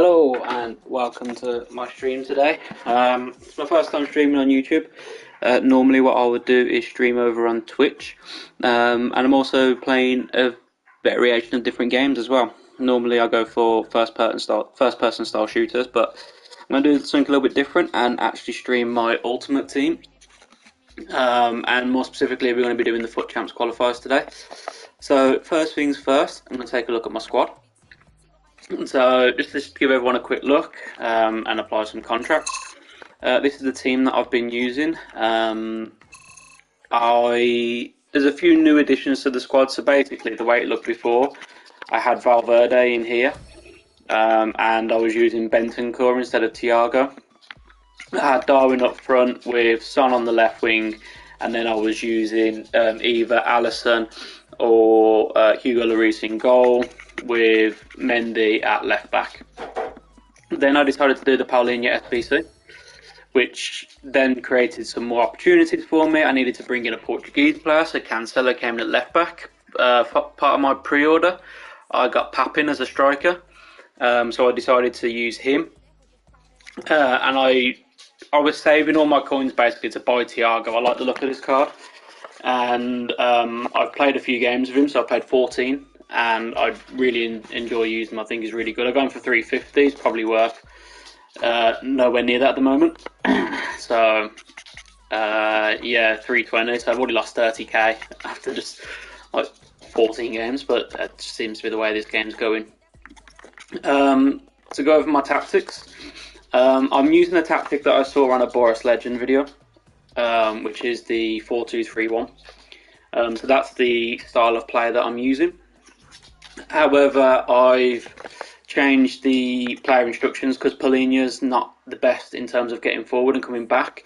Hello and welcome to my stream today. It's my first time streaming on YouTube. Normally what I would do is stream over on Twitch, and I'm also playing a variation of different games as well. Normally I go for first person style shooters, but I'm going to do something a little bit different and actually stream my Ultimate Team. And more specifically, we're going to be doing the FUT Champs Qualifiers today. So first things first, I'm going to take a look at my squad. So just to give everyone a quick look and apply some contracts. This is the team that I've been using. There's a few new additions to the squad. So basically, the way it looked before, I had Valverde in here, and I was using Bentancur instead of Thiago. I had Darwin up front with Son on the left wing, and then I was using either Alisson or Hugo Lloris in goal, with Mendy at left back. Then I decided to do the Paulinho SBC, which then created some more opportunities for me. I needed to bring in a Portuguese player, so Cancelo came in at left back. Part of my pre-order, I got Papin as a striker, so I decided to use him. And I was saving all my coins basically to buy Thiago. I like the look of this card, and I've played a few games with him, so I played 14. And I really enjoy using him. I think he's really good. I'm going for 350. He's probably worth nowhere near that at the moment. So, yeah, 320. So I've already lost 30k after just like 14 games, but that just seems to be the way this game's going. To go over my tactics, I'm using a tactic that I saw on a Boris Legend video, which is the 4-2-3-1. So that's the style of play that I'm using. However, I've changed the player instructions because Paulinho's not the best in terms of getting forward and coming back.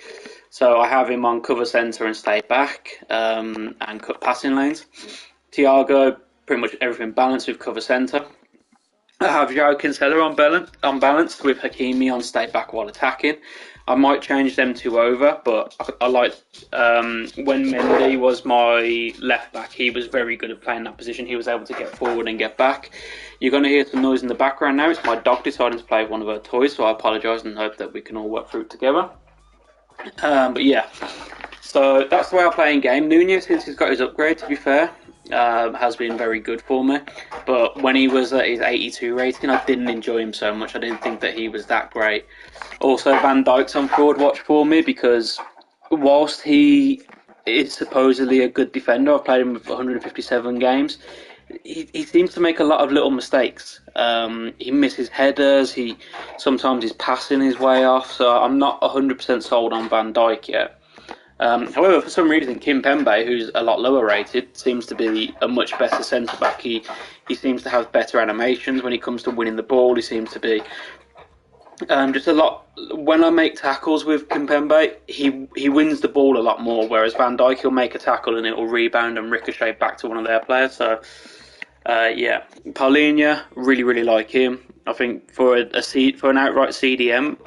So I have him on cover centre and stay back and cut passing lanes. Thiago, pretty much everything balanced with cover centre. I have João Cancelo on balance with Hakimi on stay back while attacking. I might change them two over, but I like when Mendy was my left back, he was very good at playing that position. He was able to get forward and get back. You're going to hear some noise in the background now. It's my dog deciding to play with one of her toys, so I apologise and hope that we can all work through it together. But yeah, so that's the way I play in game. Nunez, since he's got his upgrade, to be fair, has been very good for me. But when he was at his 82 rating, I didn't enjoy him so much. I didn't think that he was that great. Also, Van Dijk's on forward watch for me because whilst he is supposedly a good defender, I've played him with 157 games, he seems to make a lot of little mistakes. He misses headers, sometimes he's passing his way off, so I'm not 100% sold on Van Dijk yet. However, for some reason, Kimpembe, who's a lot lower rated, seems to be a much better centre-back. He seems to have better animations when he comes to winning the ball. He seems to be just a lot. When I make tackles with Kimpembe, he wins the ball a lot more, whereas Van Dijk, he'll make a tackle and it will rebound and ricochet back to one of their players. So, yeah, Paulinho, really like him. I think for an outright CDM,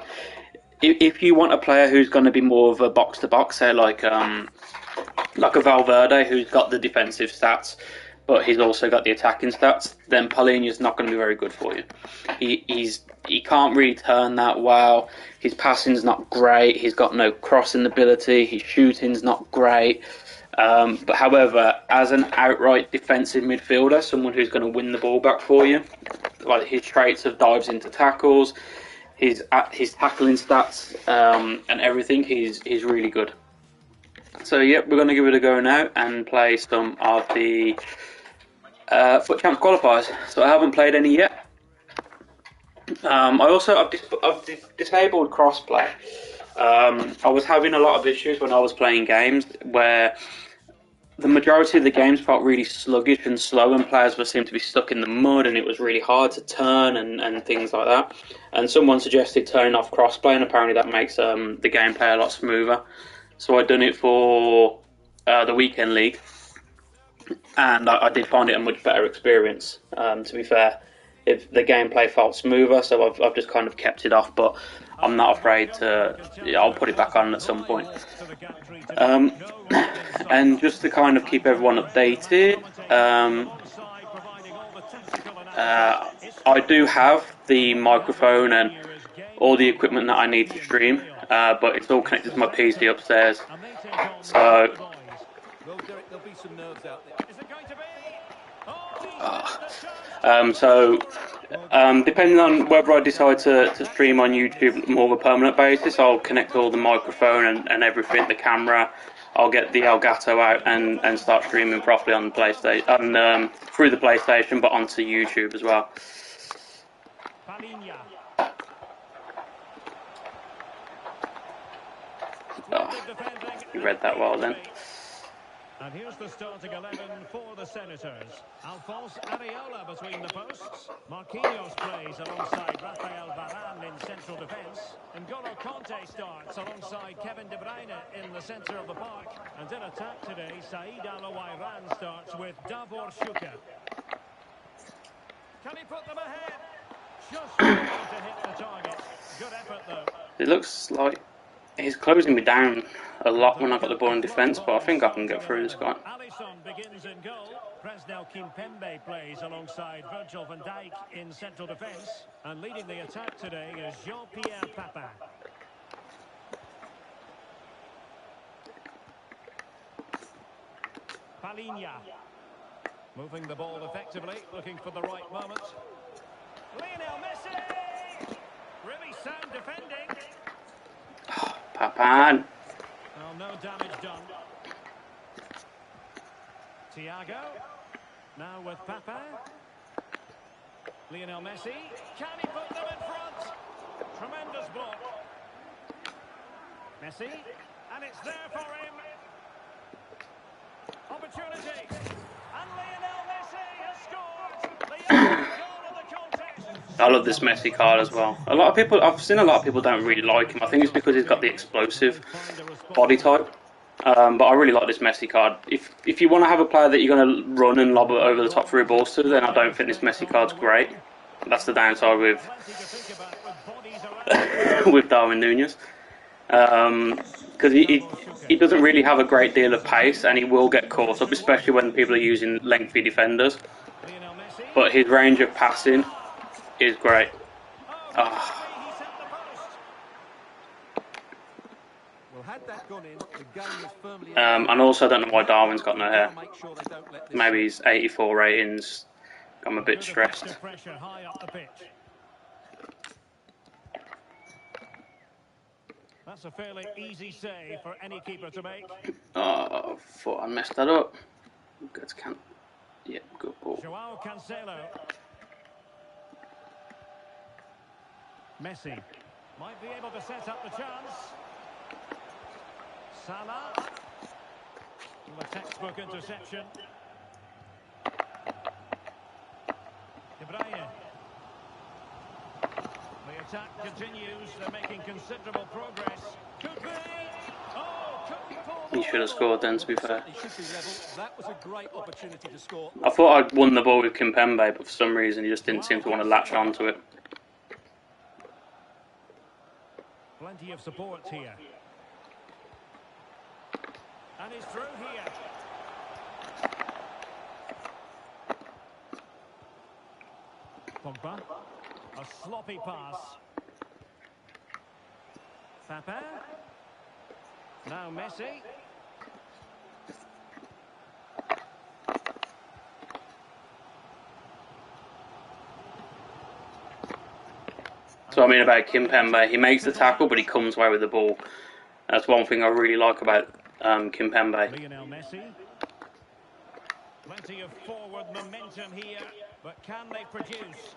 if you want a player who's going to be more of a box-to-box, say like a Valverde who's got the defensive stats, but he's also got the attacking stats, then Paulinho's not going to be very good for you. He can't really turn that well. His passing's not great. He's got no crossing ability. His shooting's not great. But however, as an outright defensive midfielder, someone who's going to win the ball back for you, like his traits of dives into tackles, his tackling stats, and everything, he's really good. So yep, we're going to give it a go now and play some of the FUT Champs Qualifiers. So I haven't played any yet. I've disabled crossplay. I was having a lot of issues when I was playing games where the majority of the games felt really sluggish and slow, and players seemed to be stuck in the mud, and it was really hard to turn and things like that. And someone suggested turning off crossplay, and apparently that makes the gameplay a lot smoother. So I'd done it for the weekend league, and I did find it a much better experience. To be fair, if the gameplay felt smoother, so I've just kind of kept it off, but I'm not afraid to. I'll put it back on at some point. And just to kind of keep everyone updated, I do have the microphone and all the equipment that I need to stream, but it's all connected to my PC upstairs. So, depending on whether I decide to stream on YouTube more of a permanent basis, I'll connect all the microphone and everything, the camera. I'll get the Elgato out and start streaming properly on the PlayStation, through the PlayStation, but onto YouTube as well. Oh, you read that well then. And here's the starting 11 for the Senators. Alphonse Areola between the posts. Marquinhos plays alongside Rafael Varane in central defence. N'Golo Kanté starts alongside Kevin De Bruyne in the centre of the park. And in attack today, Saïd Al-Owairan starts with Davor Shuka. Can he put them ahead? Just trying to hit the target. Good effort though. It looks like he's closing me down a lot when I've got the ball in defence, but I think I can get through this guy. Alisson begins in goal. Presnel Kimpembe plays alongside Virgil van Dijk in central defence. And leading the attack today is Jean-Pierre Papin. Palinha. Moving the ball effectively, looking for the right moment. Lionel Messi! Really sound defending. Papin. Well, no damage done. Thiago. Now with Papin. Lionel Messi. Can he put them in front? Tremendous block. Messi. And it's there for him. Opportunity. And Lionel Messi has scored. The only goal of the contest. I love this Messi card as well. I've seen a lot of people don't really like him. I think it's because he's got the explosive body type. But I really like this Messi card. If you want to have a player that you're going to run and lob over the top 3 balls to, then I don't think this Messi card's great. That's the downside with Darwin Núñez. Because he doesn't really have a great deal of pace, and he will get caught up, especially when people are using lengthy defenders. But his range of passing is great. And also I don't know why Darwin's got no hair. Maybe his 84 ratings. I'm a bit stressed. That's a fairly easy save for any keeper to make. Oh, I thought I messed that up. Good yeah, good ball. Joao Cancelo. Messi might be able to set up the chance. Salah. A textbook interception. De Bruyne. The attack continues. They're making considerable progress. Could be. Oh, could he pull the He should have scored then, to be fair. That was a great opportunity to score. I thought I'd won the ball with Kimpembe, but for some reason he just didn't seem to want to latch onto it. Plenty of support here. And he's through here. Pogba. A sloppy pass. Papin. Now Messi. So I mean about Kimpembe, he makes the tackle, but he comes away with the ball. That's one thing I really like about Kimpembe. Lionel Messi. Plenty of forward momentum here, but can they produce?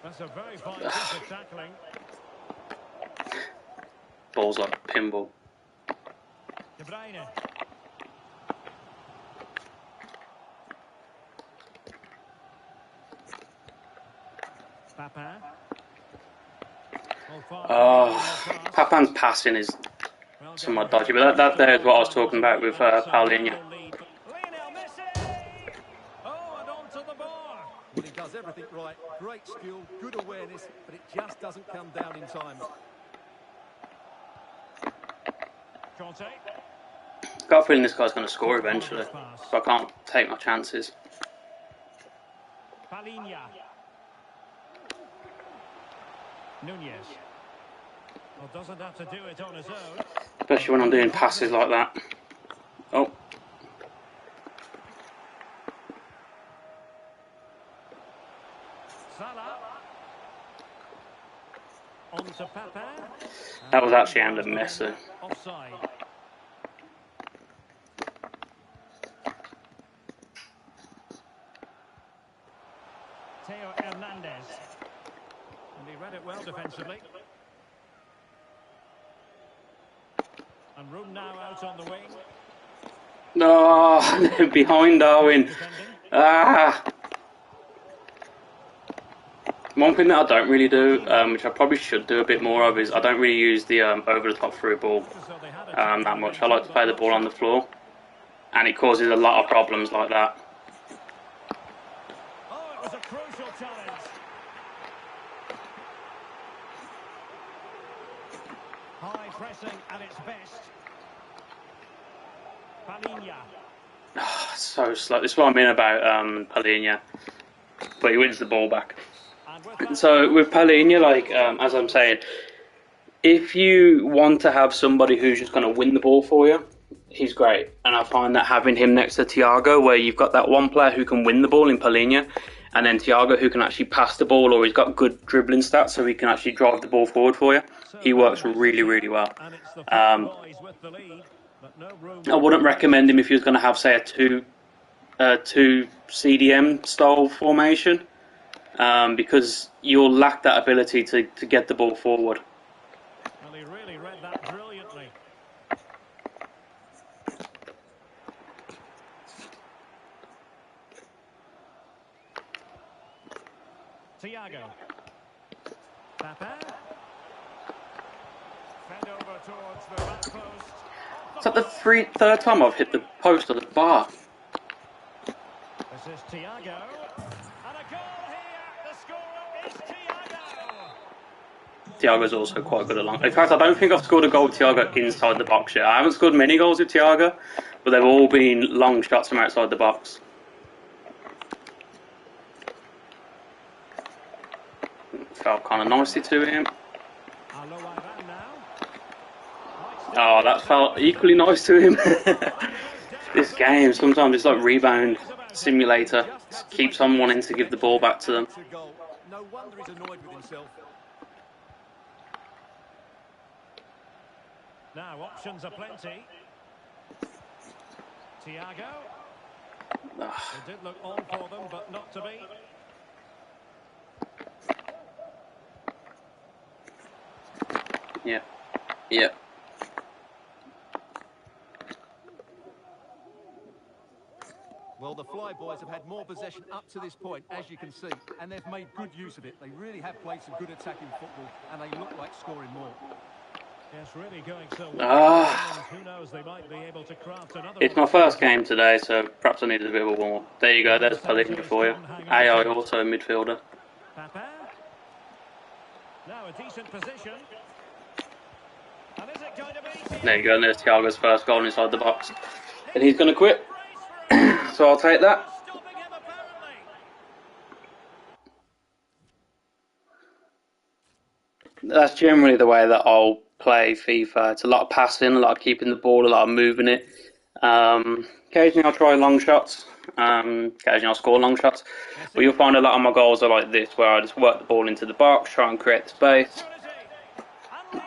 That's a very fine piece of tackling. Ball's like pinball. De Bruyne. Papin. Papin's passing is somewhat dodgy, but that there is what I was talking about with Paulinho. Well, he does everything right. Great skill, good awareness, but it just doesn't come down in time. Got a feeling this guy's going to score eventually, so I can't take my chances. Palinha. Nunez. Well, doesn't have to do it on his own. Especially when I'm doing passes like that. Oh. Salah. On to Pepe. That was actually aimed at Messi. Offside. Theo Hernandez. And he read it well defensively. And room now out on the wing. No, behind Darwin. Ah. One thing that I don't really do, which I probably should do a bit more of, is I don't really use the over-the-top through ball that much. I like to play the ball on the floor, and it causes a lot of problems like that. Oh, it was a crucial challenge. High pressing at its best. Palinha. So slow. This is what I mean about Palinha, but he wins the ball back. So with Palinha, like as I'm saying, if you want to have somebody who's just going to win the ball for you, he's great. And I find that having him next to Thiago, where you've got that one player who can win the ball in Palinha, and then Thiago who can actually pass the ball, or he's got good dribbling stats, so he can actually drive the ball forward for you. He works really, really well. I wouldn't recommend him if he was going to have, say, a two CDM style formation, because you'll lack that ability to get the ball forward. Well, he really read that brilliantly. Thiago. Pepe. Fed over towards the back post. Is that the third time I've hit the post or the bar? This is Thiago. And a goal here. The scorer is Thiago. Thiago's also quite good along. In fact, I don't think I've scored a goal with Thiago inside the box yet. I haven't scored many goals with Thiago, but they've all been long shots from outside the box. Felt kind of nicely to him. Oh, that felt equally nice to him. This game, sometimes it's like rebound simulator. Just keeps on wanting to give the ball back to them. No wonder he's annoyed with himself. Now options are plenty. Thiago. It did look on for them, but not to be. Yeah. Yeah. Well, the Fly Boys have had more possession up to this point, as you can see, and they've made good use of it. They really have played some good attacking football, and they look like scoring more. Yes, really going so well. Who knows, they might be able to craft another. It's my first game today, so perhaps I needed a bit of a warm-up. There you go, there's Palinha for you. AI also midfielder. Pepe. Now a decent position. And is it going to be? There you go, and there's Thiago's first goal inside the box. And he's going to quit. So I'll take that. That's generally the way that I'll play FIFA. It's a lot of passing, a lot of keeping the ball, a lot of moving it. Occasionally I'll try long shots. Occasionally I'll score long shots. But you'll find a lot of my goals are like this, where I just work the ball into the box, try and create the space,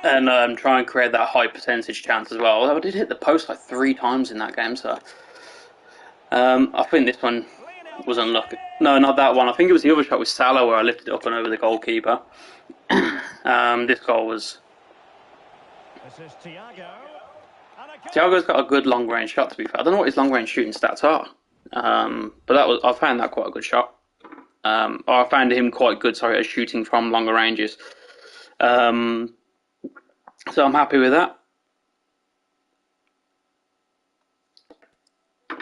and try and create that high percentage chance as well. Although I did hit the post like 3 times in that game, so I think this one was unlucky. No, not that one. I think it was the other shot with Salah where I lifted it up and over the goalkeeper. This goal was. Thiago's got a good long range shot, to be fair. I don't know what his long range shooting stats are, but I found that quite a good shot. I found him quite good, at shooting from longer ranges. So I'm happy with that.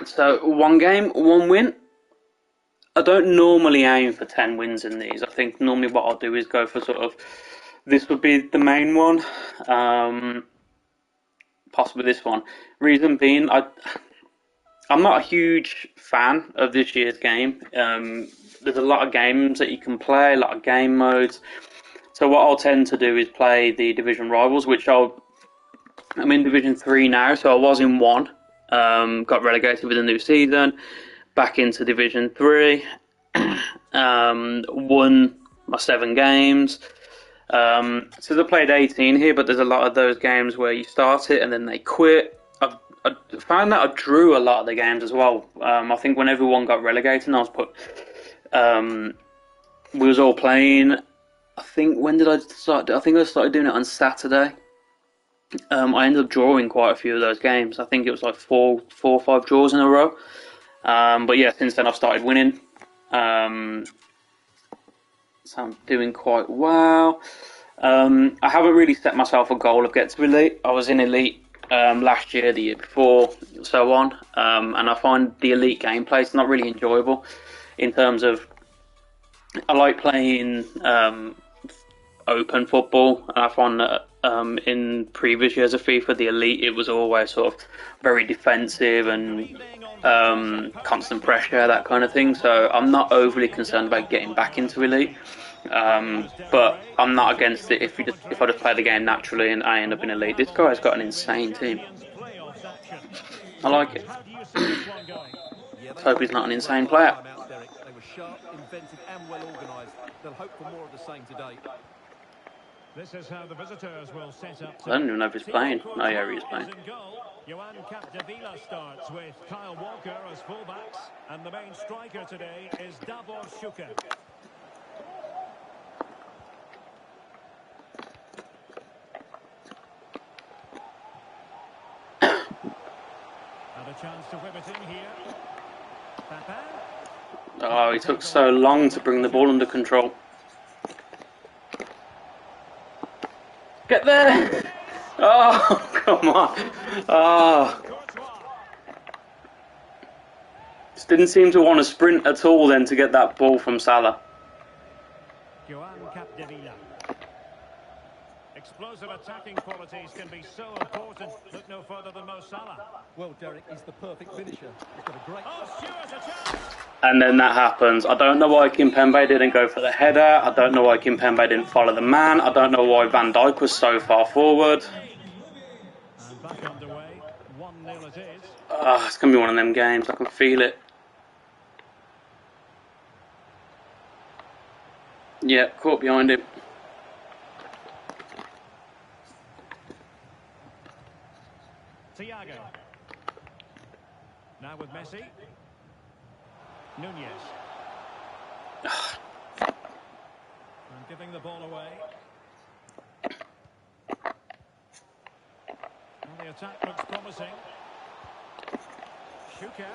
So 1 game, 1 win. I don't normally aim for 10 wins in these. I think normally what I'll do is go for this would be the main one, possibly this one. Reason being, I'm not a huge fan of this year's game. there's a lot of games that you can play, a lot of game modes. So what I'll tend to do is play the division rivals, I'm in Division 3 now, so I was in 1, got relegated with a new season, back into Division 3, won my 7 games. So I played 18 here, but there's a lot of those games where you start it and then they quit. I found that I drew a lot of the games as well. I think when everyone got relegated, and we was all playing. I think when did I start? I think I started doing it on Saturday. I ended up drawing quite a few of those games. I think it was like four or 5 draws in a row. But yeah, since then I've started winning. So I'm doing quite well. I haven't really set myself a goal of get to Elite. I was in Elite last year, the year before, so on. And I find the Elite gameplay is not really enjoyable in terms of I like playing open football. And I find that in previous years of FIFA, the Elite, it was always sort of very defensive and constant pressure, that kind of thing. So I'm not overly concerned about getting back into Elite. But I'm not against it if I just play the game naturally and I end up in Elite. This guy's got an insane team. I like it. Let's hope he's not an insane player. They were sharp, inventive and well organised. They'll hope for more of the same today. This is how the visitors will set up. I don't even know if he's playing. Oh yeah, he is playing. Johan Capdevila starts with Kyle Walker as fullbacks, and the main striker today is Davor Shuka. And a chance to whip it in here. Papa. Oh, he took so long to bring the ball under control. Get there! Oh, come on. Oh. Just didn't seem to want to sprint at all then to get that ball from Salah. Johan Capdevila. Explosive attacking qualities can be so important. Look no further than Mo Salah. Well, Derek, he's the perfect finisher. He's got a great... Oh, Stewart's a chance! And then that happens. I don't know why Kimpembe didn't go for the header. I don't know why Kimpembe didn't follow the man. I don't know why Van Dijk was so far forward. And back underway. 1-0 it is. It's going to be one of them games. I can feel it. Yeah, caught behind him. Thiago. Now with Messi. Nunez. And giving the ball away. And the attack looks promising. Shuka.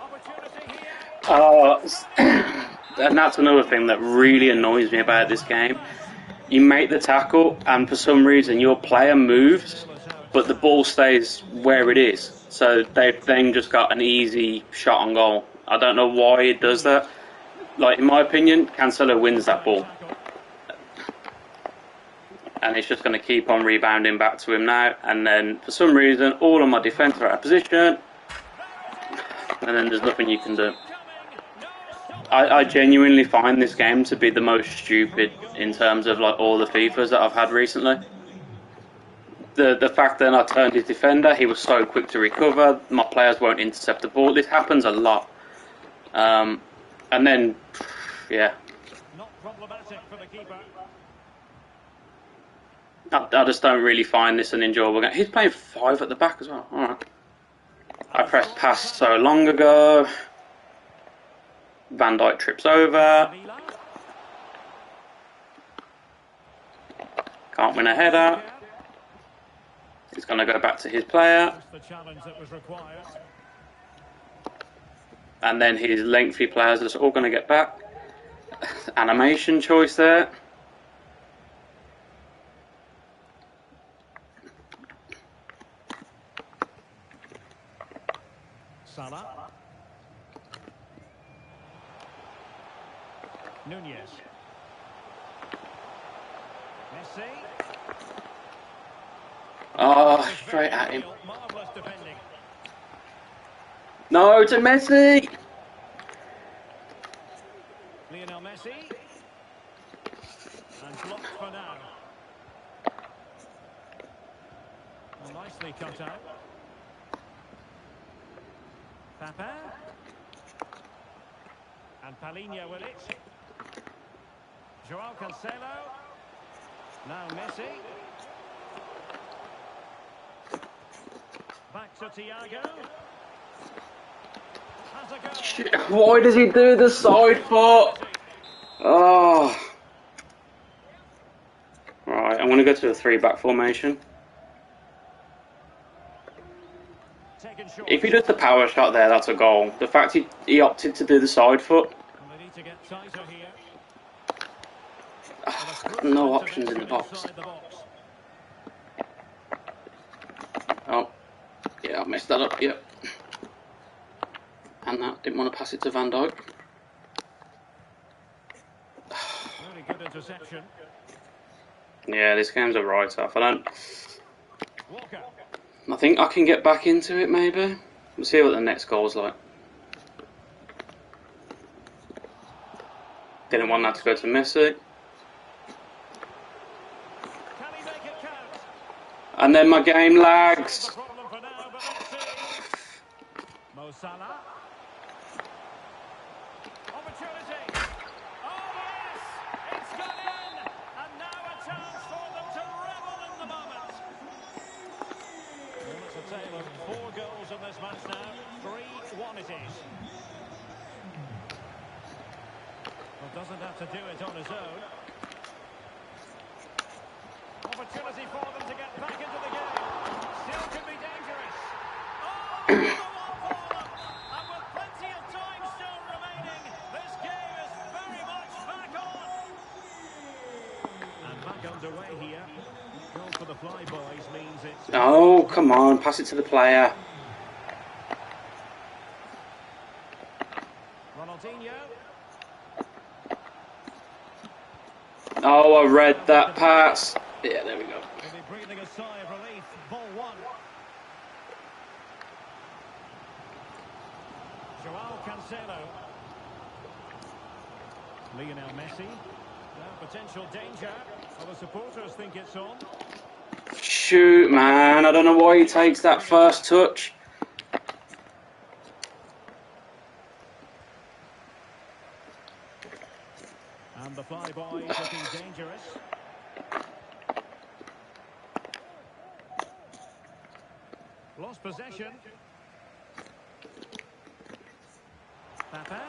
Opportunity here. And that's another thing that really annoys me about this game. You make the tackle, and for some reason your player moves, but the ball stays where it is. So they've then just got an easy shot on goal. I don't know why it does that. Like, in my opinion, Cancelo wins that ball. And it's just going to keep on rebounding back to him now. And then, for some reason, all of my defence are out of position. And then there's nothing you can do. I genuinely find this game to be the most stupid in terms of like all the FIFAs that I've had recently. The fact that I turned his defender, he was so quick to recover, my players won't intercept the ball. This happens a lot. And then, yeah. Not problematic for the keeper. I just don't really find this an enjoyable game. He's playing 5 at the back as well. Alright. I pressed pass so long ago. Van Dijk trips over. Can't win a header. He's going to go back to his player. And then his lengthy players are all going to get back. Animation choice there. Salah. Nunez. Messi. Oh, straight at him. Marvelous defending. No, to Messi! Lionel Messi. And blocked for now. Well, nicely cut out. Papa. And Palinha with it. Joao Cancelo. Now Messi. Back to Thiago. Has a goal. Shit, why does he do the side foot? Oh. Right, I'm going to go to a 3-back formation. If he does the power shot there, that's a goal. The fact he opted to do the side foot. They need to get tighter here. No options in the box. Oh, yeah, I messed that up, yep. And that, didn't want to pass it to Van Dijk. Very good interception. Yeah, this game's a write-off. Walker. I think I can get back into it, maybe. We'll see what the next goal's like. Didn't want that to go to Messi. Can he make it count? And then my game lags. Problem for now, but let's see. Mo Salah. Opportunity. Oh yes, it's gone in, and now a chance for them to revel in the moment. Well, it's a tale of 4 goals in this match now. 3-1 it is. Well, doesn't have to do it on his own. Opportunity for them to get back into the game. Still could be dangerous. Oh, the one for them. And with plenty of time still remaining, this game is very much back on. And back underway here. Goal for the Fly Boys means it's... Oh, come on, pass it to the player. Ronaldinho. Oh, I read that pass. Yeah, there we go. Will be breathing a sigh of relief. Ball 1. Joao Cancelo. Lionel Messi. Now potential danger. Well, the supporters think it's on. Shoot, man. I don't know why he takes that first touch. And the Fly Boys looking dangerous. Lost possession. Papa.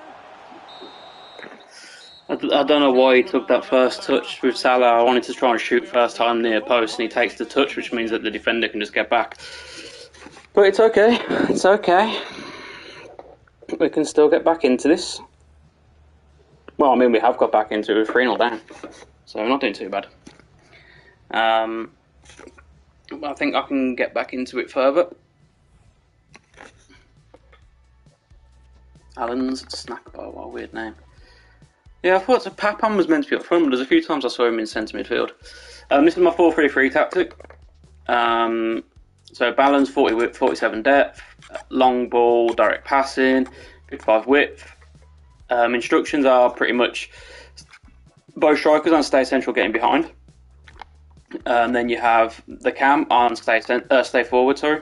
I don't know why he took that first touch with Salah. I wanted to try and shoot first time near post, and he takes the touch, which means that the defender can just get back. But it's okay. It's okay. We can still get back into this. Well, I mean, we have got back into it with 3-0 down, so we're not doing too bad. I think I can get back into it further. Alan's snack bar, what a weird name. Yeah, I thought Papan was meant to be up front, but there's a few times I saw him in centre midfield. This is my 4-3-3 tactic. So balance, 40 width, 47 depth, long ball, direct passing, 55 width. Instructions are pretty much both strikers on stay central, getting behind. Then you have the cam on stay forward. Sorry.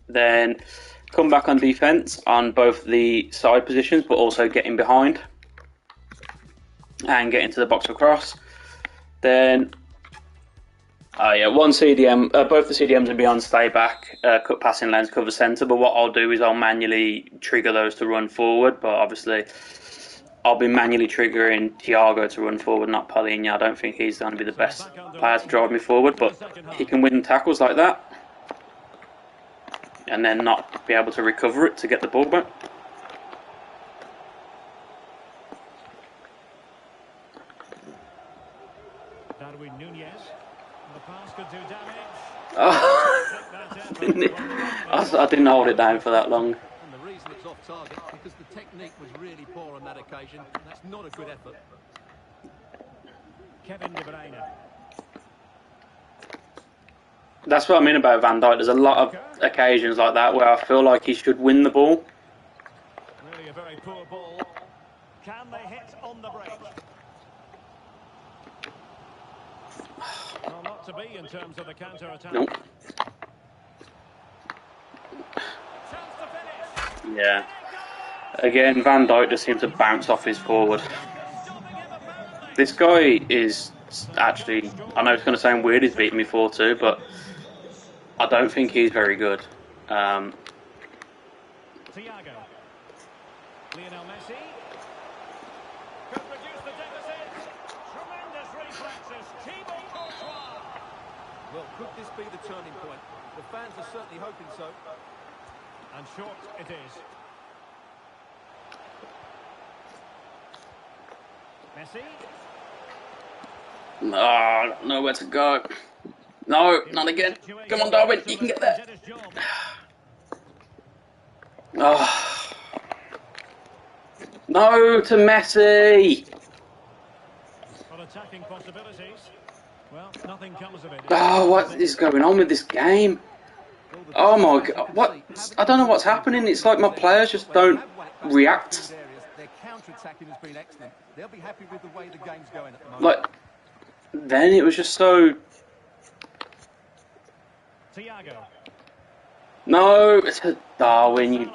Then come back on defense on both the side positions, but also getting behind and get into the box across. Then, one CDM, both the CDMs will be on stay back, cut passing lanes, cover centre. But what I'll do is I'll manually trigger those to run forward. But obviously, I'll be manually triggering Thiago to run forward, not Palinha. I don't think he's going to be the best player to drive me forward, but he can win tackles like that and then not be able to recover it to get the ball back. Darwin Nunez. The pass could do damage. I didn't hold it down for that long. And the reason it's off target because the technique was really poor on that occasion. That's not a good effort. Kevin De Bruyne. That's what I mean about Van Dijk. There's a lot of occasions like that where I feel like he should win the ball. Really a very poor ball. Can they hit on the break? Well, not to be in terms of the counter-attack. Nope. Chance to finish. Yeah. Again, Van Dijk just seems to bounce off his forward. Stopping him, apparently. This guy is actually, I know it's going to sound weird, he's beating me 4-2, but I don't think he's very good. Thiago. Lionel Messi. Could reduce the deficit. Tremendous reflexes. Thibaut Courtois. Well, could this be the turning point? The fans are certainly hoping so. And short it is. Messi. Ah, nowhere to go. No, not again. Come on, Darwin, you can get there. Oh. No to Messi. Well, attacking possibilities. Well, nothing comes of it. Oh, what is going on with this game? Oh my God, what? I don't know what's happening. It's like my players just don't react. Their counter-attacking has been excellent. They'll be happy with the way the game's going at the moment. Like, then it was just so... Thiago. No, it's a Darwin. You...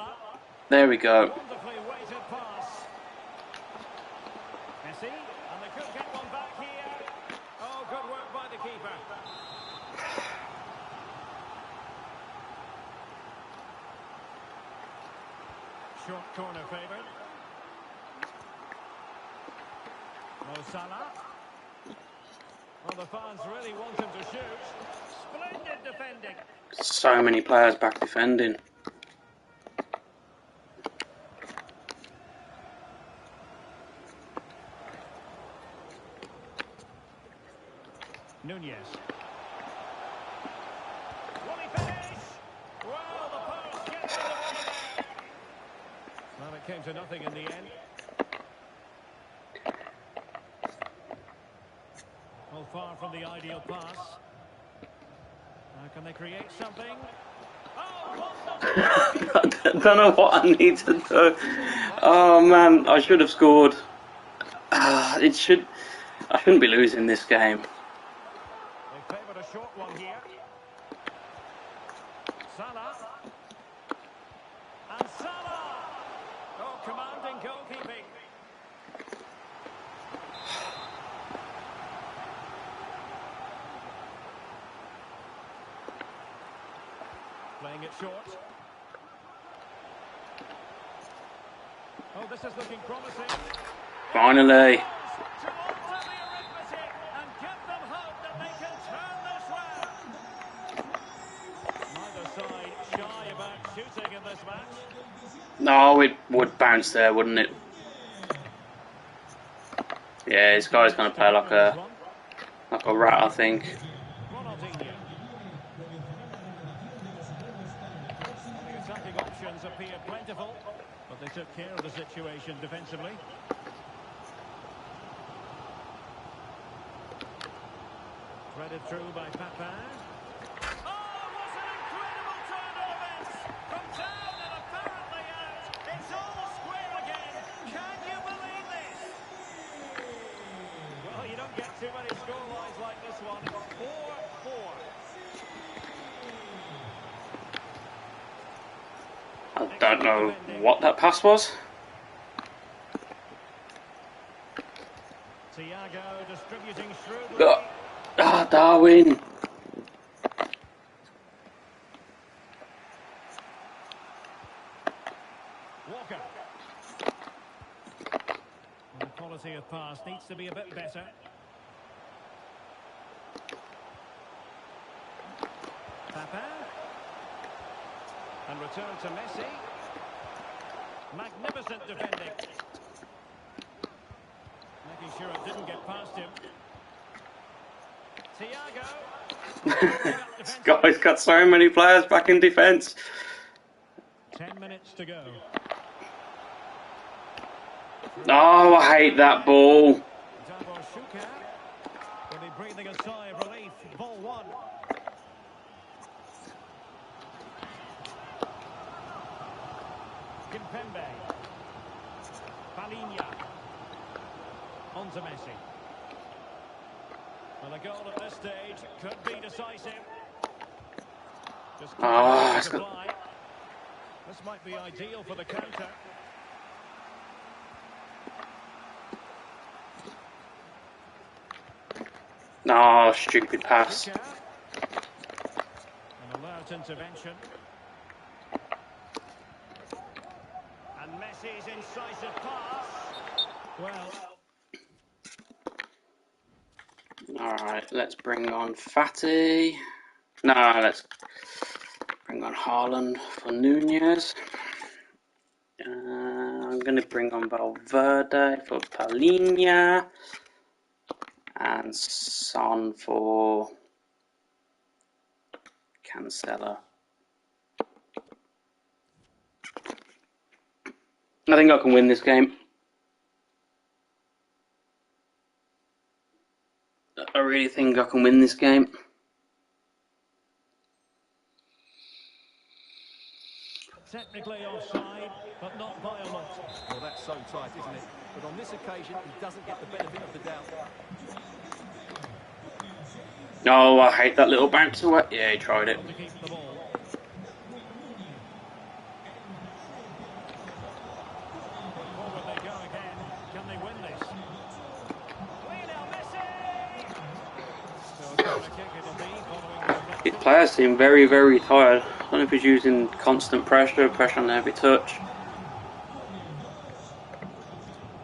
There we go. Wonderfully weighted pass. Messi, and they could get one back here. Oh, good work by the keeper. Short corner favoured. Mo Salah. Well, the fans really want him to shoot. Splendid defending. So many players back defending. Nunez. Will he finish? Well, the post gets in the way there. Well, it came to nothing in the end. Well, far from the ideal pass. Can they create something? Oh, I don't know what I need to do. Oh man, I should have scored. I shouldn't be losing this game. they favoured a short one here. Salah. And Salah. Oh, commanding goalkeeping. Playing it short. Oh, this is looking promising. Finally. To alter the arithmetic and give them hope that they can turn this round. Neither side shy about shooting in this match. No, it would bounce there, wouldn't it? Yeah, this guy's going to play like a rat, I think. Ronaldinho. The attacking options appear plentiful, but they took care of the situation defensively. Threaded through by Papa. Oh, what an incredible turn of events! From down and apparently out, it's all square again. Can you believe this? Well, you don't get too many scorelines like this one. 4-4. I don't know what that pass was. Thiago distributing shrewdly. Ah, Darwin. Walker. The quality of pass needs to be a bit better. Papa. And return to Messi. Magnificent defending. Making sure it didn't get past him. Thiago. This guy's got so many players back in defence. 10 minutes to go. Oh, I hate that ball. Davor Schuka. Will be breathing a sigh of relief. Ball one. Kimpembe. Palinha. On to Messi. Well, a goal at this stage could be decisive. Just it's good. apply. This might be ideal for the counter. Oh, stupid pass. An alert intervention. And Messi's incisive pass. Well. Alright, let's bring on Fatty. No, let's bring on Haaland for Nunez. I'm going to bring on Valverde for Palinha. And Son for Cancelo. I think I can win this game. I really think I can win this game. Technically offside, but not by a lot. Well, that's so tight, isn't it? But on this occasion, he doesn't get the benefit of the doubt. Oh, I hate that little bounce away. Yeah, he tried it. To keep the ball. Forward they go again. Can they win this? Lionel Messi! So a corner kick it'll be following the His players seem very, very tired. I don't know if he's using constant pressure on every touch.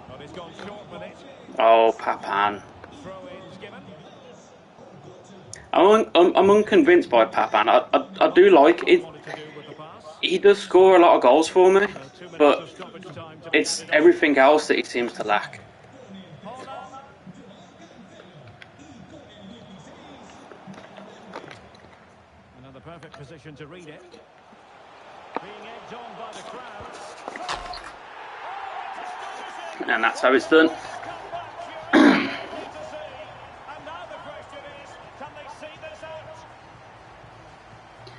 But he's gone short with it. Oh, Papan. Throw-ins given. I'm unconvinced by Papan. I do like it. Wanted to do with the pass. He does score a lot of goals for me, 2 minutes but of stoppage time to be it's added on. everything else that he seems to lack. Another perfect position to read it. Being egged on by the crowd. And that's how it's done. And now the question is, can they see this out? I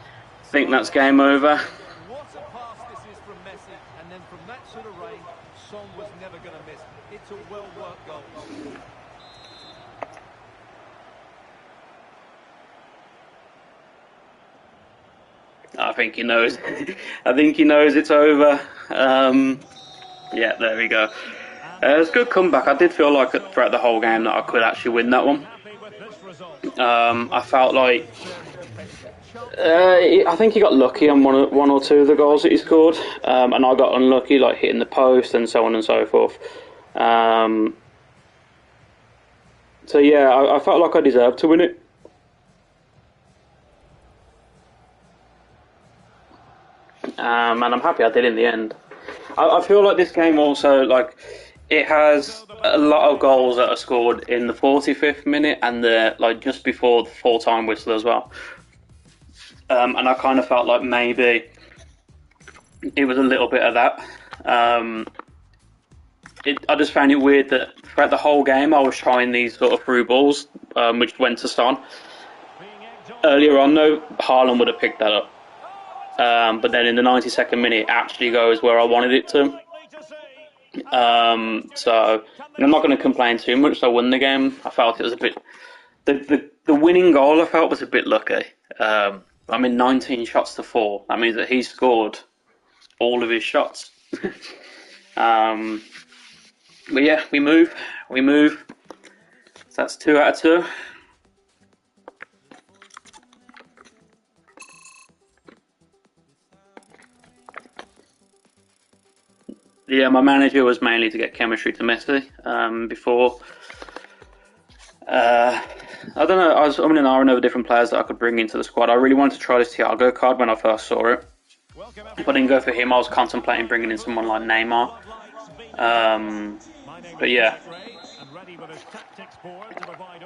think that's game over. What a pass this is from Messi, and then from that sort of range, Son was never going to miss. It's a well-worked goal. I think he knows. I think he knows it's over. Yeah, there we go. It's a good comeback. I did feel like throughout the whole game that I could actually win that one. Happy with this result. I felt like I think he got lucky on one or two of the goals that he scored, and I got unlucky, like hitting the post and so on and so forth. So yeah, I felt like I deserved to win it. And I'm happy I did in the end. I feel like this game also, like, it has a lot of goals that are scored in the 45th minute and just before the full-time whistle as well. And I kind of felt like maybe it was a little bit of that. I just found it weird that throughout the whole game I was trying these sort of through balls, which went to Son. Earlier on, though, Haaland would have picked that up. But then in the 92nd minute, it actually goes where I wanted it to. So I'm not going to complain too much. I won the game. I felt it was a bit. The winning goal I felt was a bit lucky. I mean, 19 shots to 4. That means that he scored all of his shots. But yeah, we move. So that's 2 out of 2. Yeah, my manager was mainly to get chemistry to Messi before. I don't know. I was umming and ahhing over different players that I could bring into the squad. I really wanted to try this Thiago card when I first saw it. If I didn't go for him, I was contemplating bringing in someone like Neymar. But yeah,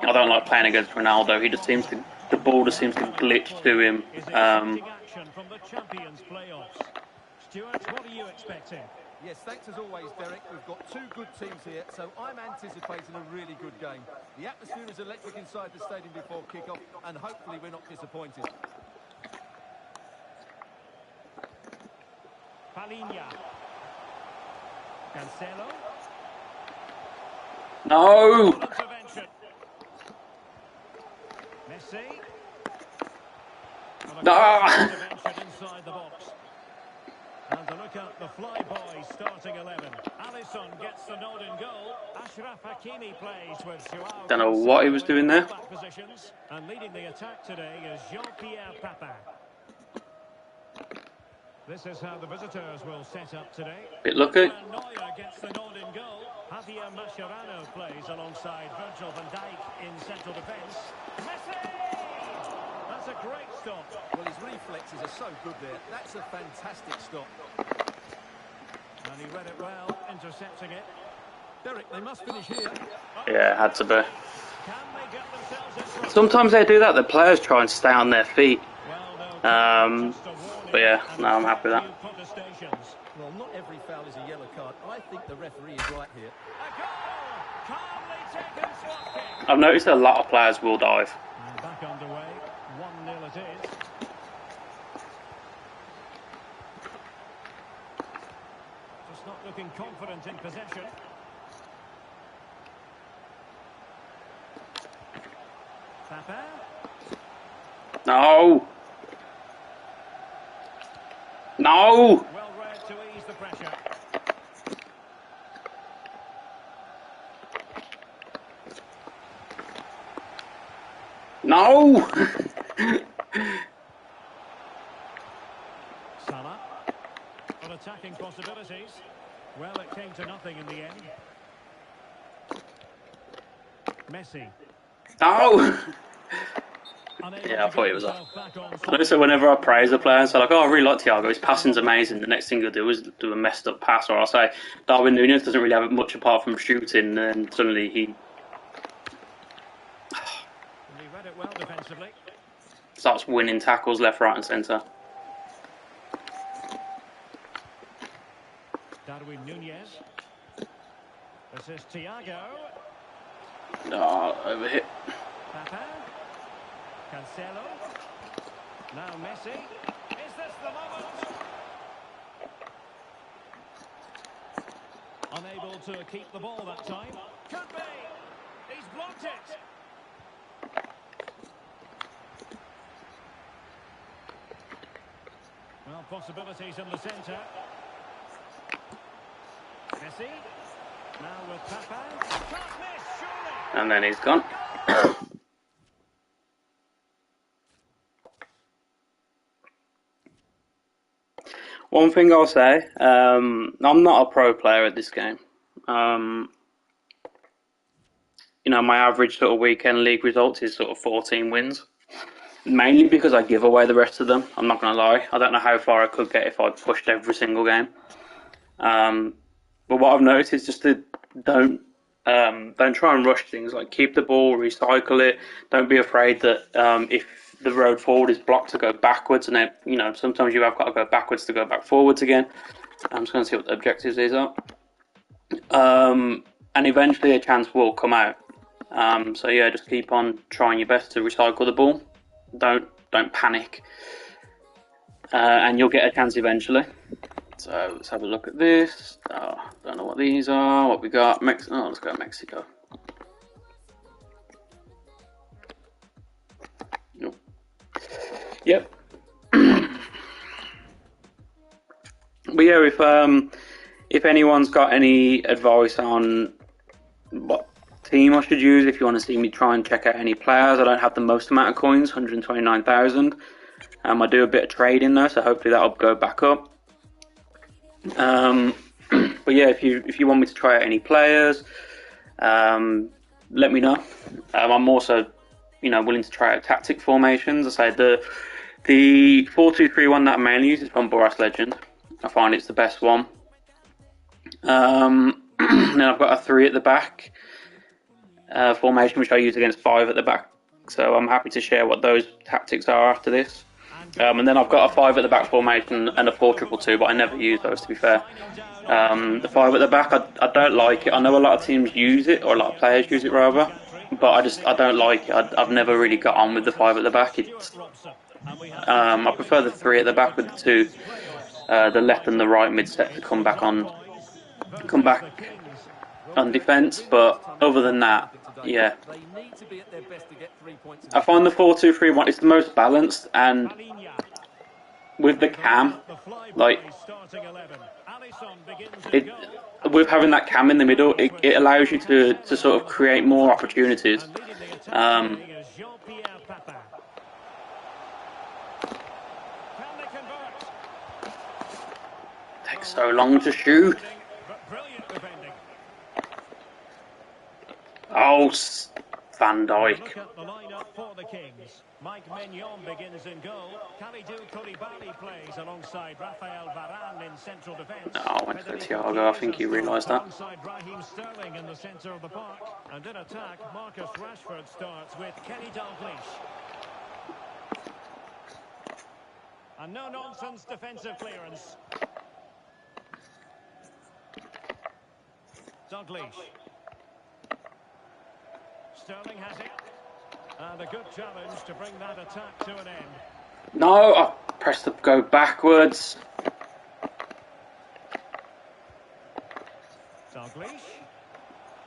I don't like playing against Ronaldo. He just seems to, the ball just seems to glitch to him. Stuart, what are you expecting? Yes, thanks as always, Derek. We've got 2 good teams here, so I'm anticipating a really good game. The atmosphere is electric inside the stadium before kick-off, and hopefully we're not disappointed. Palinha. Cancelo. No! Intervention. Messi. Ah! Intervention inside the box. And to look at the flyboys starting 11. Alisson gets the nod in goal. Ashraf Hakimi plays with Joao Don't know what he was Cancelo in doing the there. fullback positions. And leading the attack today is Jean-Pierre Papin. This is how the visitors will set up today. Bit lucky. Manuel Neuer gets the nod in goal. Javier Mascherano plays alongside Virgil van Dijk in central defence. Messi! That's a great stop. Well, his reflexes are so good there. That's a fantastic stop. And he read it well, intercepting it. Derek, they must finish here. Yeah, it had to be. Can they get themselves in front? Sometimes they do that. The players try and stay on their feet. Well, no, just a warning. But yeah, no, I'm happy with that. Few protestations. Well, not every foul is a yellow card. I think the referee is right here. A goal! Calmly taken slot kick. I've noticed a lot of players will dive. And back underway. 1-0 it is. Just not looking confident in possession. Papin. No! No! Well read to ease the pressure. No! Salah. On attacking possibilities. Well, it came to nothing in the end. Messi. No! Unable Yeah, I to thought get it was himself back on I notice that whenever I praise a player, so like, oh, I really like Thiago, his passing's amazing. The next thing he'll do is do a messed up pass, or I'll say Darwin Núñez doesn't really have much apart from shooting, and suddenly he And he read it well defensively. starts winning tackles left, right, and centre. Darwin Núñez. This is Thiago. Oh, overhit. Papin. Cancelo. Now Messi. Is this the moment? Unable to keep the ball that time. Could be. He's blocked it. Well, possibilities in the centre. Messi. Now with Papin. Can't miss, surely. And then he's gone. One thing I'll say, I'm not a pro player at this game. You know, my average sort of weekend league results is sort of 14 wins. Mainly because I give away the rest of them. I'm not going to lie. I don't know how far I could get if I pushed every single game. But what I've noticed is just to don't try and rush things. Like, keep the ball, recycle it. Don't be afraid that if the road forward is blocked, to go backwards, and then, you know, sometimes you have got to go backwards to go back forwards again. I'm just going to see what the objectives is are. And eventually a chance will come out. So yeah, just keep on trying your best to recycle the ball. Don't panic, and you'll get a chance eventually. So let's have a look at this. Don't know what these are. What we got? Let's go Mexico. Nope. Yep. But yeah, if anyone's got any advice on what team I should use, if you want to see me try and check out any players, I don't have the most amount of coins, 129,000. I do a bit of trading though, so hopefully that'll go back up. But yeah, if you want me to try out any players, let me know. I'm also, willing to try out tactic formations. I say the 4-2-3-1 that I mainly use is from Boras Legend. I find it's the best one. Then I've got a 3 at the back formation, which I use against 5 at the back. So I'm happy to share what those tactics are after this. And then I've got a 5 at the back formation and a 4-2-2, but I never use those, to be fair. The 5 at the back, I don't like it. I know a lot of teams use it, or a lot of players use it rather, but I don't like it. I've never really got on with the 5 at the back. I prefer the 3 at the back with the 2, the left and the right mid set to come back on defence, but other than that, yeah. They need to be at their best to get 3 points. I find the 4-2-3-1 is the most balanced, and with the cam, like it, with having that cam in the middle, it allows you to sort of create more opportunities. Takes so long to shoot. Oh, Van Dijk. Look at the lineup for the Kings. Mike Mignon begins in goal. Kalidou Koulibaly plays alongside Raphael Varane in central defence. Oh, I went for Thiago. I think he realised that. Alongside Raheem Sterling in the centre of the park. And in attack, Marcus Rashford starts with Kenny Dalglish. A no-nonsense defensive clearance. Dalglish. Sterling has it. And a good challenge to bring that attack to an end. No, I pressed the go backwards. Dalglish.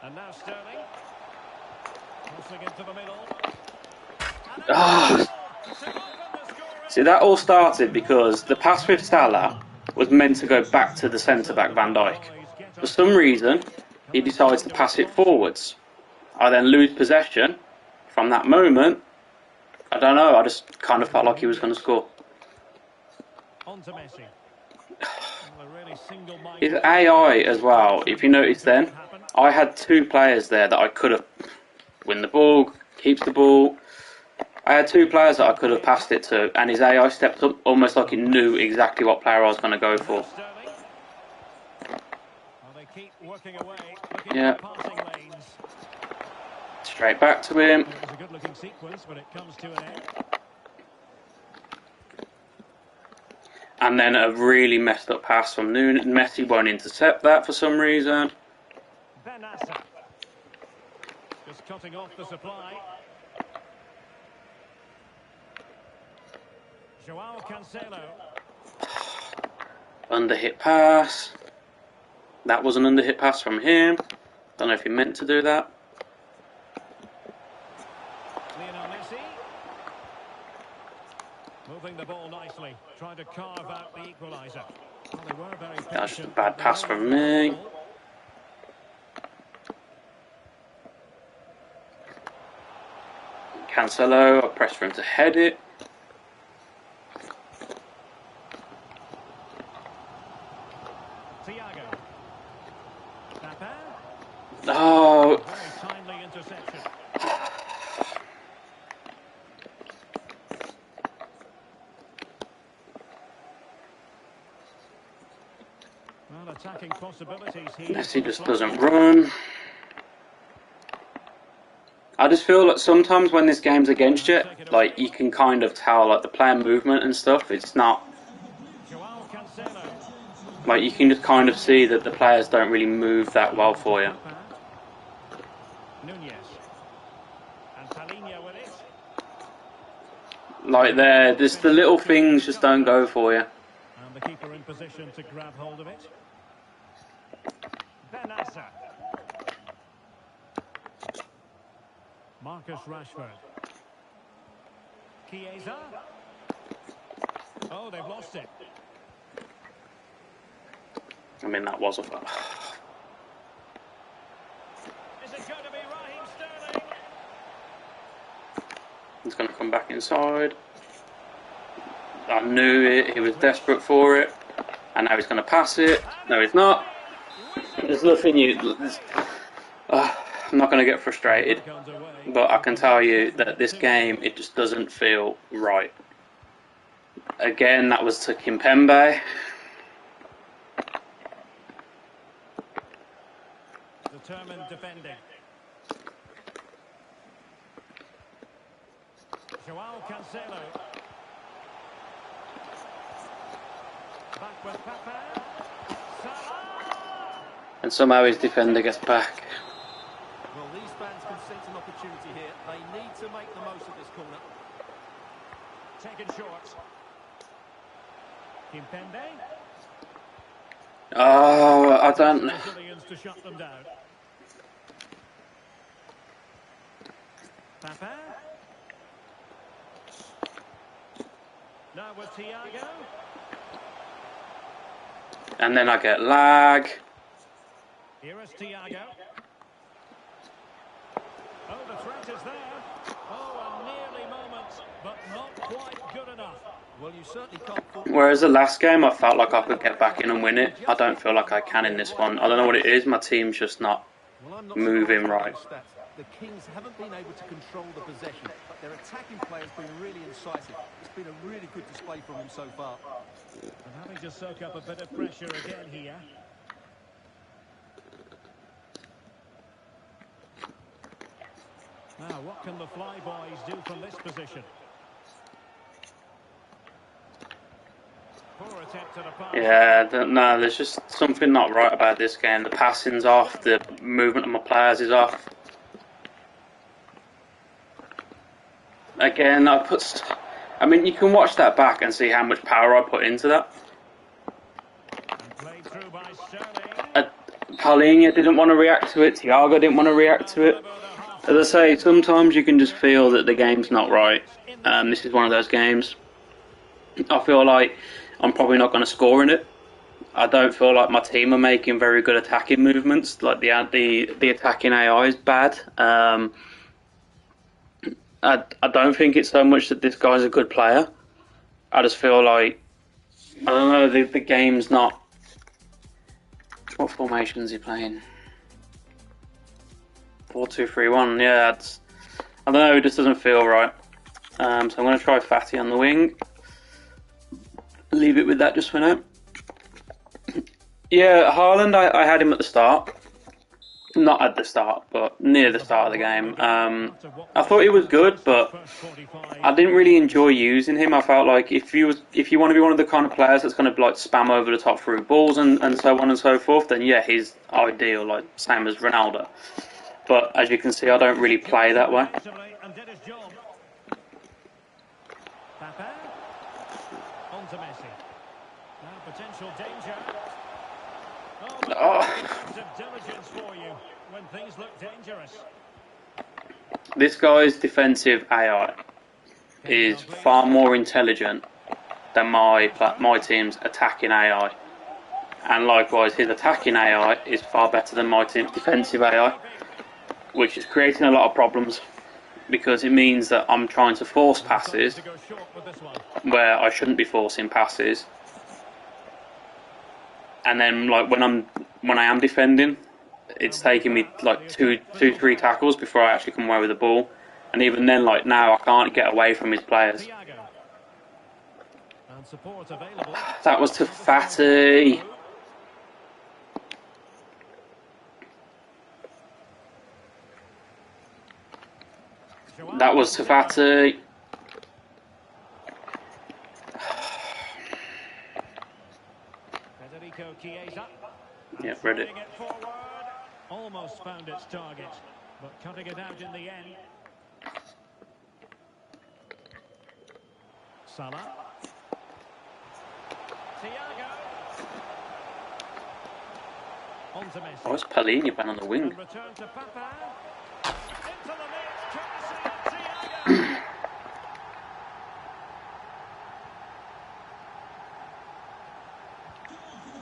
And now Sterling. Crossing into the middle. See, that all started because the pass with Salah was meant to go back to the centre-back Van Dijk. For some reason, he decides to pass it forwards. I then lose possession. From that moment, I don't know, I just kind of felt like he was going to score. On to Messi. His AI as well, if you notice then, I had two players there that I could have win the ball, keeps the ball. I had two players that I could have passed it to, and his AI stepped up almost like he knew exactly what player I was going to go for. Yeah. Straight back to him. It's a good-looking sequence, but it comes to an end. And then a really messed up pass from Nunes. Messi won't intercept that for some reason. Benassa. Just cutting off the supply. Joao Cancelo. Underhit pass. That was an underhit pass from him. Don't know if he meant to do that. Moving the ball nicely, trying to carve out the equaliser. Well, they were very patient. That's just a bad pass from me. Cancelo, I pressed for him to head it. Thiago. Oh. Very timely interception. Well, attacking possibilities here. Messi just doesn't run. I just feel like sometimes when this game's against you, like you can kind of tell like the player movement and stuff. It's not like you can just kind of see that the players don't really move that well for you. Like just the little things just don't go for you. And the keeper in position to grab hold of it. Benassa. Marcus Rashford. Chiesa. Oh, they've lost it. I mean, that was a foul. Is it going to be Raheem Sterling? He's going to come back inside. I knew it. He was desperate for it. And now he's going to pass it. No, he's not. There's nothing I'm not going to get frustrated. But I can tell you that this game, it just doesn't feel right. Again, that was to Kimpembe. Determined defending. Joao Cancelo. Back with Papa. Salah. And somehow his defender gets back. Well, these fans can sense an opportunity here. They need to make the most of this corner. Taken short. Kimpembe. Oh, I don't. To shut them down. Papa. Now with Thiago. And then I get lag. Here is Thiago. Oh, the threat is there. Oh, a nearly moment, but not quite good enough. Well, you certainly can't... Whereas the last game, I felt like I could get back in and win it. I don't feel like I can in this one. I don't know what it is. My team's just not moving right. The Kings haven't been able to control the possession, but their attacking play has been really incisive. It's been a really good display from them so far. And having to soak up a bit of pressure again here. Now, what can the Flyboys do from this position? Poor attempt at a pass. Yeah, no, there's just something not right about this game. The passing's off, the movement of my players is off. Again, I mean, you can watch that back and see how much power I put into that. Played through by Sterling. Paulinho didn't want to react to it. Thiago didn't want to react to it. As I say, sometimes you can just feel that the game's not right. This is one of those games. I feel like I'm probably not going to score in it. I don't feel like my team are making very good attacking movements. Like the attacking AI is bad. I don't think it's so much that this guy's a good player. I just feel like, I don't know, the game's not... What formation is he playing? 4-2-3-1, yeah, I don't know, it just doesn't feel right. So I'm going to try Fatty on the wing. Leave it with that just for now. Yeah, Haaland, I had him at the start. Not at the start, but near the start of the game. I thought he was good, but I didn't really enjoy using him. I felt like if you want to be one of the kind of players that's going to like spam over the top through balls and so on and so forth, then yeah, he's ideal, like same as Ronaldo. But as you can see, I don't really play that way. Potential danger. Diligence for you when things look dangerous. This guy's defensive AI is far more intelligent than my team's attacking AI, and likewise his attacking AI is far better than my team's defensive AI, which is creating a lot of problems because it means that I'm trying to force passes where I shouldn't be forcing passes. And then, like when I am defending, it's taking me like two, 3 tackles before I actually come away with the ball. And even then, like now, I can't get away from his players. That was to Fatty. That was to Fatty. Yeah, read it. Almost found its target, but cutting it out in the end. Salah. Thiago. On to Messi. Oh, it's Paulinho playing on the wing. Return to Papa. Into the net, Thiago.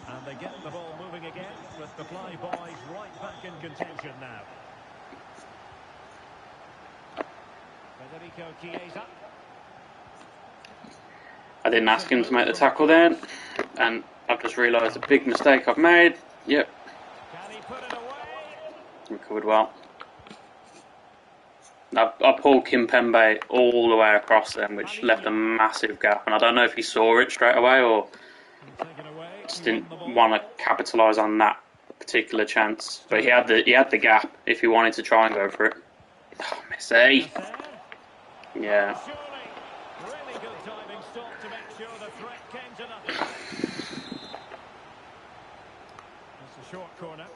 And they get the ball moving again with the Flyboys right back in contention now. Federico Chiesa. I didn't ask him to make the tackle then, and I've just realised a big mistake I've made. Yep. Can he put it away? Recovered well. I pulled Kimpembe all the way across them, which left a massive gap, and I don't know if he saw it straight away or just didn't want to capitalise on that particular chance. But he had the gap if he wanted to try and go for it. Oh, Messi. Yeah. Really good timing stop to make sure the threat came to nothing. That's a short corner.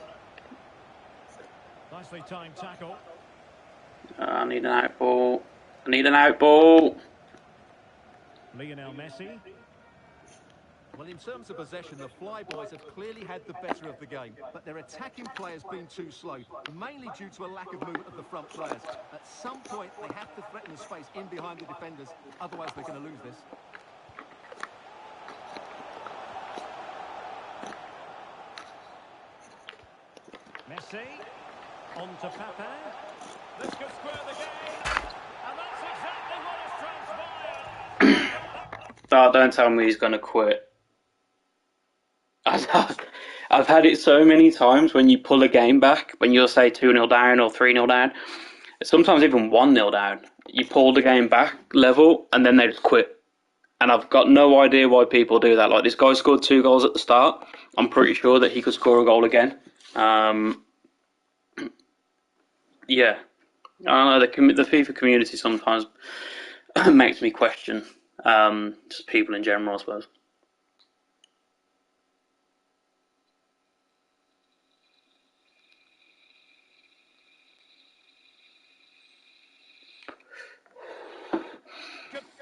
Nicely timed tackle. I need an out ball. I need an out ball. Lionel Messi. Well, in terms of possession, the Flyboys have clearly had the better of the game, but their attacking players been too slow, mainly due to a lack of movement of the front players. At some point, they have to threaten the space in behind the defenders, otherwise they're going to lose this. Messi, on to Papin. This could square the game, and that's exactly what has transpired. Oh, don't tell me he's going to quit. I've had it so many times when you pull a game back, when you'll say 2-0 down or 3-0 down, sometimes even 1-0 down. You pull the game back level and then they just quit. And I've got no idea why people do that. Like, this guy scored 2 goals at the start. I'm pretty sure that he could score a goal again. Yeah. I don't know, the FIFA community sometimes makes me question just people in general, I suppose.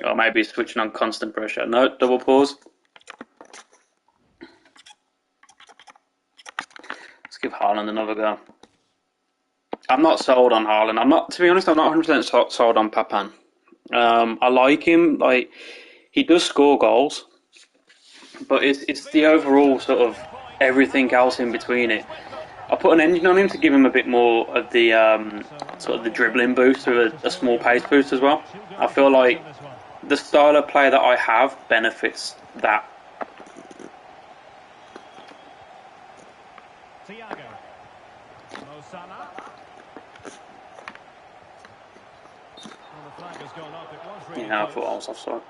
Or maybe switching on constant pressure. No, double pause. Let's give Haaland another go. I'm not sold on Haaland. To be honest, I'm not 100% sold on Papin. I like him. Like, he does score goals, but it's the overall sort of everything else in between it. I put an engine on him to give him a bit more of the sort of the dribbling boost with a small pace boost as well. I feel like the style of play that I have benefits that. Thiago. Mo Salah. Well, the flag has gone up. It was really Yeah, I close. thought I was offside.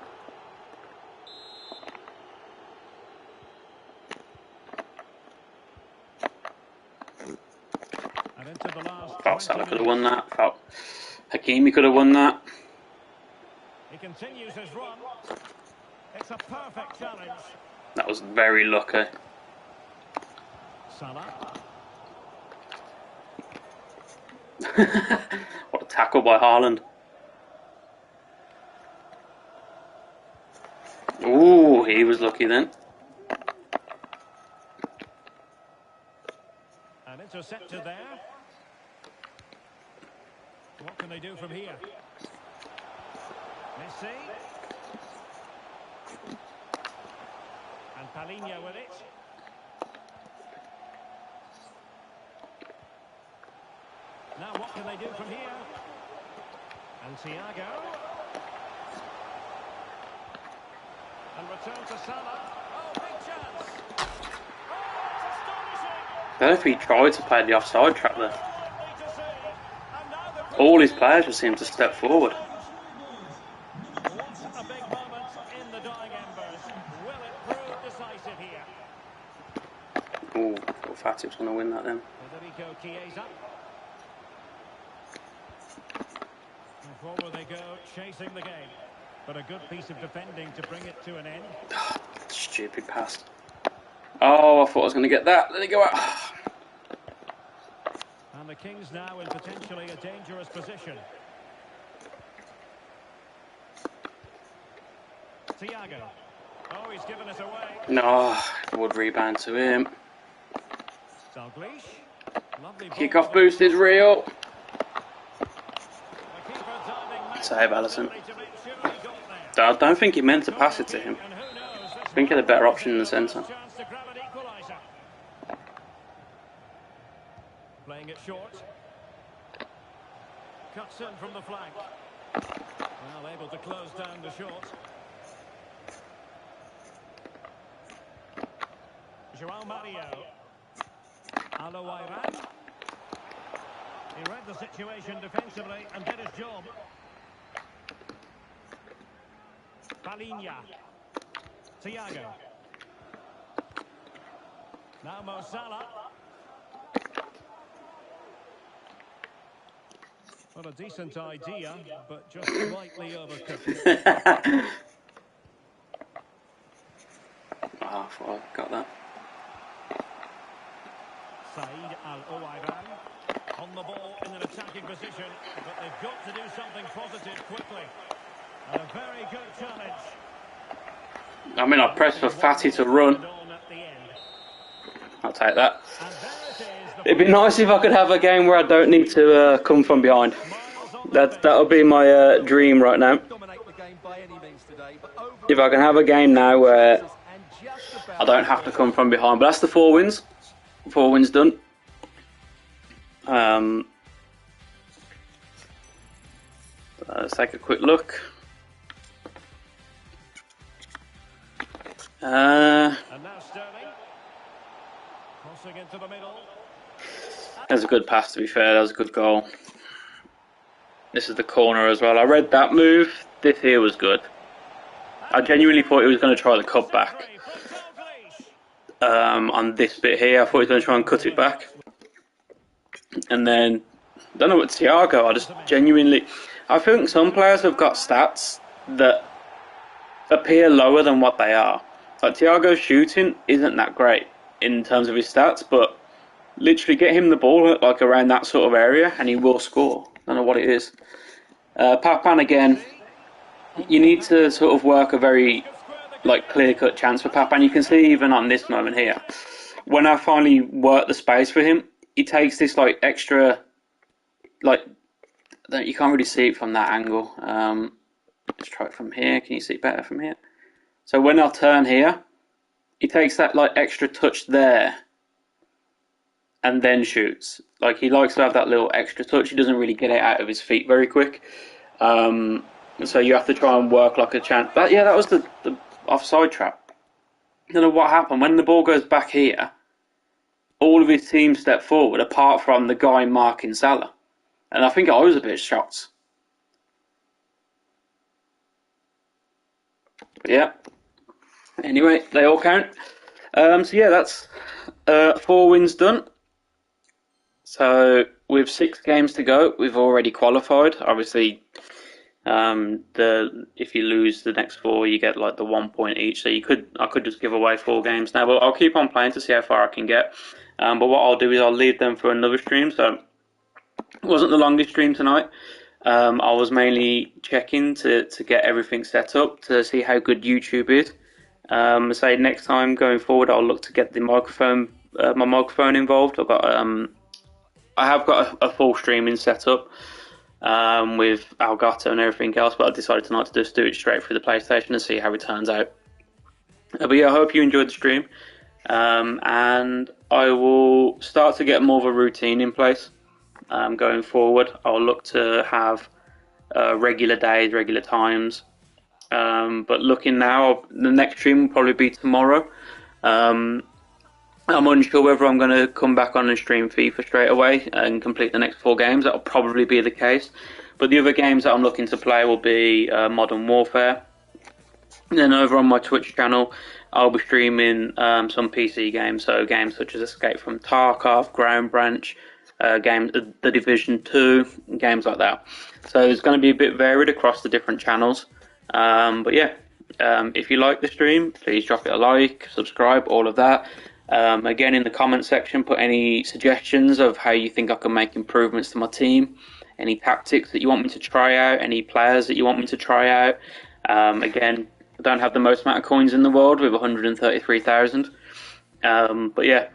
And into the last Felt Salah 20 could have won minutes. that. Felt Hakimi could have won that. He continues his run. It's a perfect challenge. That was very lucky. Salah. What a tackle by Haaland. Ooh, he was lucky then. An interceptor there. What can they do from here? Messi. And Palinha with it. Now what can they do from here? And Thiago. And return to Salah. Oh, big chance. Oh, it's astonishing. I don't know if he tried to play the offside trap there. Lovely to see. And now the All his players just seem to step forward. What a big moment in the dying embers. Will it prove decisive here? Ooh, I thought Fatih was going to win that then. Federico Chiesa. And forward they go, chasing the game. But a good piece of defending to bring it to an end. Stupid pass. Oh, I thought I was going to get that. Let it go out. And the Kings now in potentially a dangerous position. Thiago. Oh, he's given it away. No, would rebound to him. Dalglish. Lovely ball. Kick-off boost is real. The keeper diving Save Alisson. to make sure he got there. I don't think he meant to pass it to him. And who knows, I think he had a better option in the centre. chance to grab an equaliser. Playing it short. Cuts in from the flank. Well, able to close down the short. João Mario. Aloiran. He read the situation defensively and did his job. Palinha. Thiago. Now Mo Salah. Well, a decent idea, but just slightly overcooked. I thought I got that. Said Al-Owairan on the ball in an attacking position, but they've got to do something positive quickly. And a very good challenge. I mean, I pressed for Fatty to run. I'll take that. It'd be nice if I could have a game where I don't need to come from behind. That'll be my dream right now. If I can have a game now where I don't have to come from behind. But that's the 4 wins. 4 wins done. Let's take a quick look. And now Sterling. Crossing into the middle. That was a good pass, to be fair. That was a good goal. This is the corner as well. I read that move. This here was good. I genuinely thought he was going to try the cut back. On this bit here, I thought he was going to try and cut it back. And then, I don't know what Thiago, I just genuinely... I think some players have got stats that appear lower than what they are. Like, Thiago's shooting isn't that great in terms of his stats, but literally get him the ball like around that sort of area and he will score. I don't know what it is. Papan again, you need to sort of work a very clear-cut chance for Papan. You can see even on this moment here, when I finally work the space for him, he takes this extra, you can't really see it from that angle. Let's try it from here. Can you see it better from here? So when I'll turn here, he takes that extra touch there and then shoots. He likes to have that little extra touch. He doesn't really get it out of his feet very quick. So you have to try and work like a chance. But yeah, that was the offside trap. I don't know what happened. When the ball goes back here, all of his team step forward apart from the guy marking Salah. And I think I was a bit shocked. But yeah. Anyway, they all count. So yeah, that's 4 wins done. So with 6 games to go, we've already qualified. Obviously, if you lose the next 4, you get the 1 point each. So I could just give away 4 games now, but I'll keep on playing to see how far I can get. But what I'll do is I'll leave them for another stream. So it wasn't the longest stream tonight. I was mainly checking to get everything set up to see how good YouTube is. Say next time going forward, I'll look to get the microphone, my microphone involved. I have got a full streaming setup with Elgato and everything else, but I decided tonight to just do it straight through the PlayStation and see how it turns out. But yeah, I hope you enjoyed the stream, and I will start to get more of a routine in place going forward. I'll look to have regular days, regular times. But looking now, the next stream will probably be tomorrow. I'm unsure whether I'm going to come back on and stream FIFA straight away and complete the next 4 games. That'll probably be the case. But the other games that I'm looking to play will be Modern Warfare. And then over on my Twitch channel, I'll be streaming some PC games. So games such as Escape from Tarkov, Ground Branch, games, The Division 2, games like that. So it's going to be a bit varied across the different channels. But yeah, if you like the stream, please drop it a like, subscribe, all of that. Again, in the comment section, put any suggestions of how you think I can make improvements to my team, any tactics that you want me to try out, any players that you want me to try out. Again, I don't have the most amount of coins in the world with 133,000. But yeah.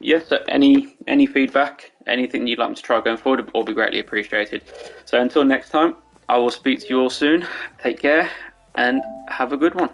Yes, so any feedback, anything you'd like me to try going forward, will be greatly appreciated. So until next time, I will speak to you all soon. Take care and have a good one.